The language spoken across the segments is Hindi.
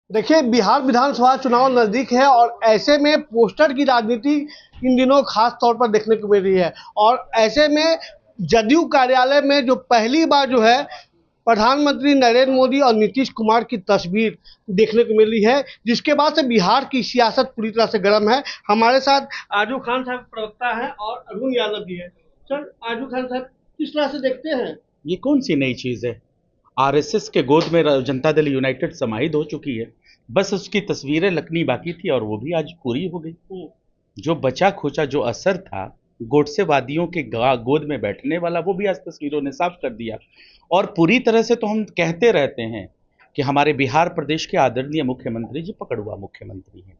देखिए, बिहार विधानसभा चुनाव नजदीक है और ऐसे में पोस्टर की राजनीति इन दिनों खास तौर पर देखने को मिल रही है। और ऐसे में जदयू कार्यालय में जो पहली बार जो है प्रधानमंत्री नरेंद्र मोदी और नीतीश कुमार की तस्वीर देखने को मिल रही है, जिसके बाद से बिहार की सियासत पूरी तरह से गर्म है। हमारे साथ आजू खान साहब प्रवक्ता हैं और अरुण यादव भी है। सर, आजू खान साहब किस तरह से देखते हैं? ये कौन सी नई चीज है? आरएसएस के गोद में जनता दल यूनाइटेड समाहित हो चुकी है। बस उसकी तस्वीरें लगनी बाकी थी और वो भी आज पूरी हो गई। जो बचा खोचा जो असर था गोडसेवादियों के गोद में बैठने वाला, वो भी आज तस्वीरों ने साफ कर दिया। और पूरी तरह से तो हम कहते रहते हैं कि हमारे बिहार प्रदेश के आदरणीय मुख्यमंत्री जी पकड़ुआ मुख्यमंत्री हैं,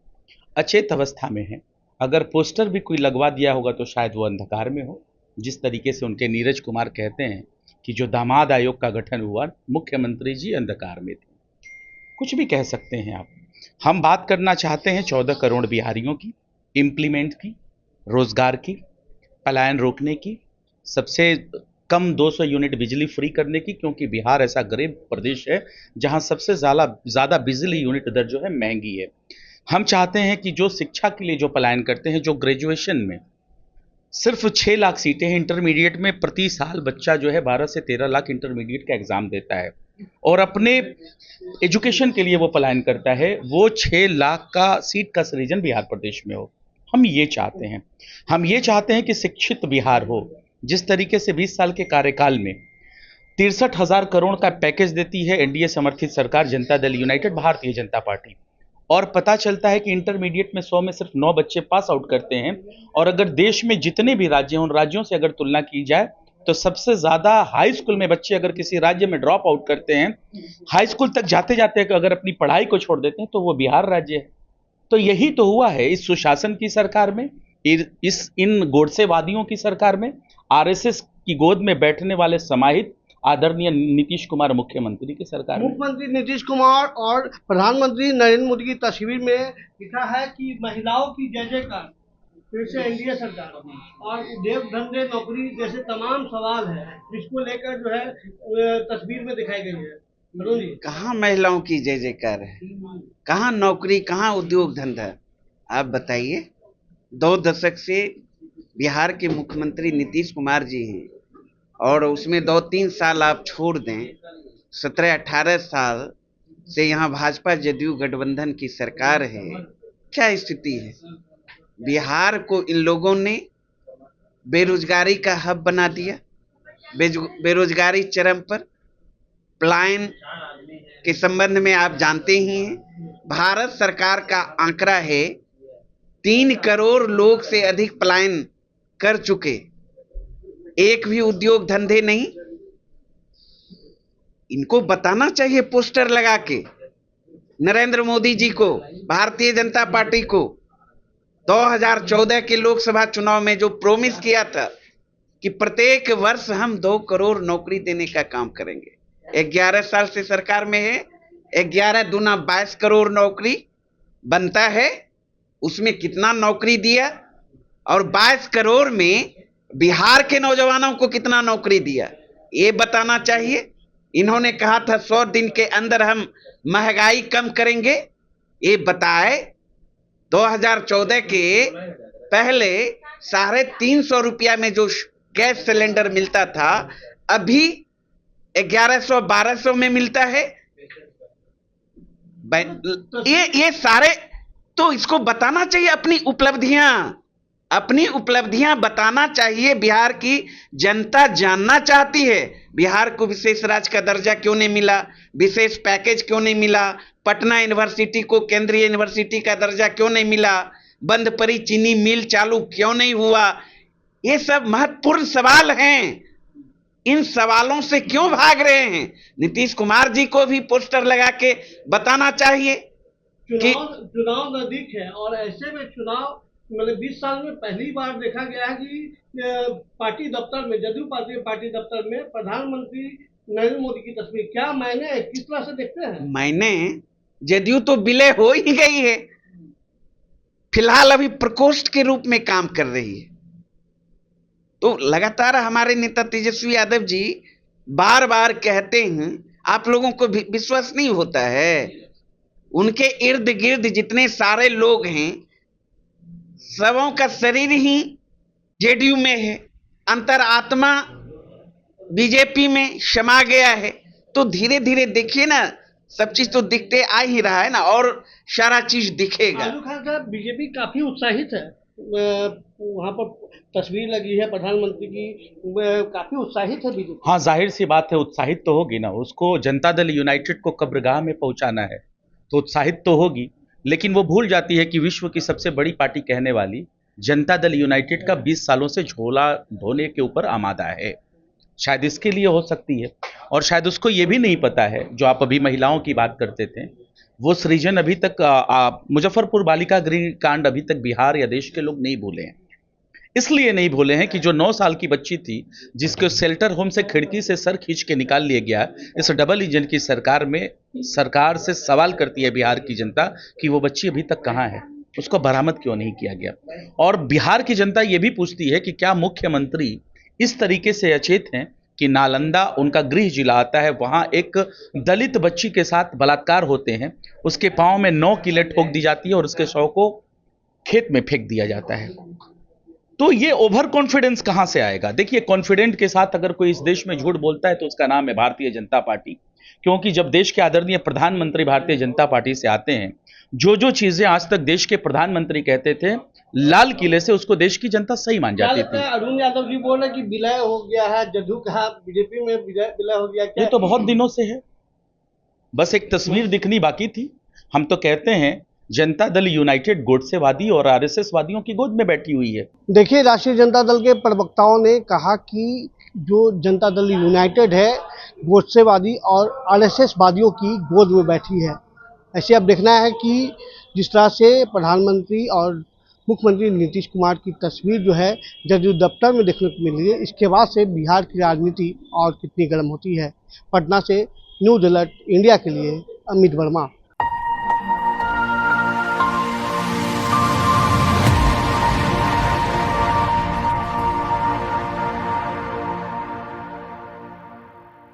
अचेत अवस्था में हैं। अगर पोस्टर भी कोई लगवा दिया होगा तो शायद वो अंधकार में हो। जिस तरीके से उनके नीरज कुमार कहते हैं कि जो दामाद आयोग का गठन हुआ, मुख्यमंत्री जी अंधकार में थे। कुछ भी कह सकते हैं आप। हम बात करना चाहते हैं 14 करोड़ बिहारियों की, इम्प्लीमेंट की, रोजगार की, पलायन रोकने की, सबसे कम 200 यूनिट बिजली फ्री करने की, क्योंकि बिहार ऐसा गरीब प्रदेश है जहां सबसे ज़्यादा बिजली यूनिट दर जो है महंगी है। हम चाहते हैं कि जो शिक्षा के लिए जो पलायन करते हैं, जो ग्रेजुएशन में सिर्फ 6 लाख सीटें हैं, इंटरमीडिएट में प्रति साल बच्चा जो है 12 से 13 लाख इंटरमीडिएट का एग्जाम देता है और अपने एजुकेशन के लिए वो पलायन करता है, वो 6 लाख का सीट का सृजन बिहार प्रदेश में हो। हम ये चाहते हैं। हम ये चाहते हैं कि शिक्षित बिहार हो। जिस तरीके से 20 साल के कार्यकाल में 63,000 करोड़ का पैकेज देती है एनडीए समर्थित सरकार, जनता दल यूनाइटेड, भारतीय जनता पार्टी, और पता चलता है कि इंटरमीडिएट में 100 में सिर्फ 9 बच्चे पास आउट करते हैं। और अगर देश में जितने भी राज्य हैं, उन राज्यों से अगर तुलना की जाए तो सबसे ज्यादा हाई स्कूल में बच्चे अगर किसी राज्य में ड्रॉप आउट करते हैं, हाई स्कूल तक जाते जाते अगर अपनी पढ़ाई को छोड़ देते हैं, तो वो बिहार राज्य है। तो यही तो हुआ है इस सुशासन की सरकार में, इन गोडसेवादियों की सरकार में, आरएसएस की गोद में बैठने वाले समाहित आदरणीय नीतीश कुमार मुख्यमंत्री की सरकार में। मुख्यमंत्री नीतीश कुमार और प्रधानमंत्री नरेंद्र मोदी की तस्वीर में लिखा है कि महिलाओं की जय जयकार, फिर से एनडीए सरकार, और देव धंधे नौकरी जैसे तमाम सवाल है जिसको लेकर जो है तस्वीर में दिखाई गई है। अरुण जी, कहाँ महिलाओं की जय जयकार है? कहाँ नौकरी, कहाँ उद्योग धंधा? आप बताइए। 2 दशक से बिहार के मुख्यमंत्री नीतीश कुमार जी हैं और उसमें 2-3 साल आप छोड़ दें, 17-18 साल से यहाँ भाजपा जदयू गठबंधन की सरकार है। क्या स्थिति है? बिहार को इन लोगों ने बेरोजगारी का हब बना दिया, बेरोजगारी चरम पर। पलायन के संबंध में आप जानते ही हैं, भारत सरकार का आंकड़ा है 3 करोड़ लोग से अधिक पलायन कर चुके, एक भी उद्योग धंधे नहीं। इनको बताना चाहिए पोस्टर लगा के नरेंद्र मोदी जी को, भारतीय जनता पार्टी को, 2014 के लोकसभा चुनाव में जो प्रॉमिस किया था कि प्रत्येक वर्ष हम 2 करोड़ नौकरी देने का काम करेंगे। 11 साल से सरकार में है, 11 दूना 22 करोड़ नौकरी बनता है। उसमें कितना नौकरी दिया और 22 करोड़ में बिहार के नौजवानों को कितना नौकरी दिया, ये बताना चाहिए। इन्होंने कहा था 100 दिन के अंदर हम महंगाई कम करेंगे, ये बताए। 2014 के पहले 350 रुपया में जो गैस सिलेंडर मिलता था, अभी 1100-1200 में मिलता है। ये सारे तो इसको बताना चाहिए, अपनी उपलब्धियां बताना चाहिए। बिहार की जनता जानना चाहती है बिहार को विशेष राज्य का दर्जा क्यों नहीं मिला, विशेष पैकेज क्यों नहीं मिला, पटना यूनिवर्सिटी को केंद्रीय यूनिवर्सिटी का दर्जा क्यों नहीं मिला, बंद पड़ी चीनी मिल चालू क्यों नहीं हुआ। ये सब महत्वपूर्ण सवाल हैं। इन सवालों से क्यों भाग रहे हैं? नीतीश कुमार जी को भी पोस्टर लगा के बताना चाहिए कि चुनाव नजदीक है और ऐसे में चुनाव मतलब 20 साल में पहली बार देखा गया है कि पार्टी दफ्तर में, जदयू पार्टी दफ्तर में प्रधानमंत्री नरेंद्र मोदी की तस्वीर। क्या मायने, किस तरह से देखते हैं? मैंने जदयू तो विलय हो ही गई है, फिलहाल अभी प्रकोष्ठ के रूप में काम कर रही है। तो लगातार हमारे नेता तेजस्वी यादव जी बार बार कहते हैं, आप लोगों को विश्वास नहीं होता है। उनके इर्द गिर्द जितने सारे लोग हैं, सबों का शरीर ही जेडीयू में है, अंतरात्मा बीजेपी में समा गया है। तो धीरे धीरे देखिए ना, सब चीज तो दिखते आ ही रहा है ना, और सारा चीज दिखेगा। आजू खान साहब, बीजेपी काफी उत्साहित है, वहां पर तस्वीर लगी है प्रधानमंत्री की, काफी उत्साहित है बीजेपी। हाँ, जाहिर सी बात है, उत्साहित तो होगी ना। उसको जनता दल यूनाइटेड को कब्रगाह में पहुंचाना है तो उत्साहित तो होगी, लेकिन वो भूल जाती है कि विश्व की सबसे बड़ी पार्टी कहने वाली जनता दल यूनाइटेड का 20 सालों से झोला ढोने के ऊपर आमादा है। शायद इसके लिए हो सकती है, और शायद उसको ये भी नहीं पता है, जो आप अभी महिलाओं की बात करते थे, वो सृजन अभी तक मुजफ्फरपुर बालिका गृह कांड अभी तक बिहार या देश के लोग नहीं भूले हैं। इसलिए नहीं भूले हैं कि जो 9 साल की बच्ची थी, जिसको शेल्टर होम से खिड़की से सर खींच के निकाल लिया गया, इस डबल इंजन की सरकार में सरकार से सवाल करती है बिहार की जनता कि वो बच्ची अभी तक कहाँ है, उसको बरामद क्यों नहीं किया गया। और बिहार की जनता ये भी पूछती है कि क्या मुख्यमंत्री इस तरीके से अचेत हैं कि नालंदा उनका गृह जिला आता है, वहां एक दलित बच्ची के साथ बलात्कार होते हैं, उसके पांव में 9 कीलें ठोक दी जाती है और उसके शव को खेत में फेंक दिया जाता है। तो ये ओवर कॉन्फिडेंस कहां से आएगा? देखिए, कॉन्फिडेंट के साथ अगर कोई इस देश में झूठ बोलता है तो उसका नाम है भारतीय जनता पार्टी। क्योंकि जब देश के आदरणीय प्रधानमंत्री भारतीय जनता पार्टी से आते हैं, जो चीजें आज तक देश के प्रधानमंत्री कहते थे लाल किले से, उसको देश की जनता सही मान जाती थी। अरुण यादव जी बोल रहे कि विलय हो गया है, जदयू कहा बीजेपी में विलय हो गया, ये तो बहुत दिनों से है, बस एक तस्वीर दिखनी बाकी थी। हम तो कहते हैं जनता दल यूनाइटेड गोडसेवादी और आरएसएस वादियों की गोद में बैठी हुई है। देखिए, राष्ट्रीय जनता दल के प्रवक्ताओं ने कहा कि जो जनता दल यूनाइटेड है, गोडसेवादी और आरएसएस वादियों की गोद में बैठी है। ऐसे अब देखना है कि जिस तरह से प्रधानमंत्री और मुख्यमंत्री नीतीश कुमार की तस्वीर जो है जदयू दफ्तर में देखने को मिली है, इसके बाद से बिहार की राजनीति और कितनी गर्म होती है। पटना से न्यूज अलर्ट इंडिया के लिए अमित वर्मा।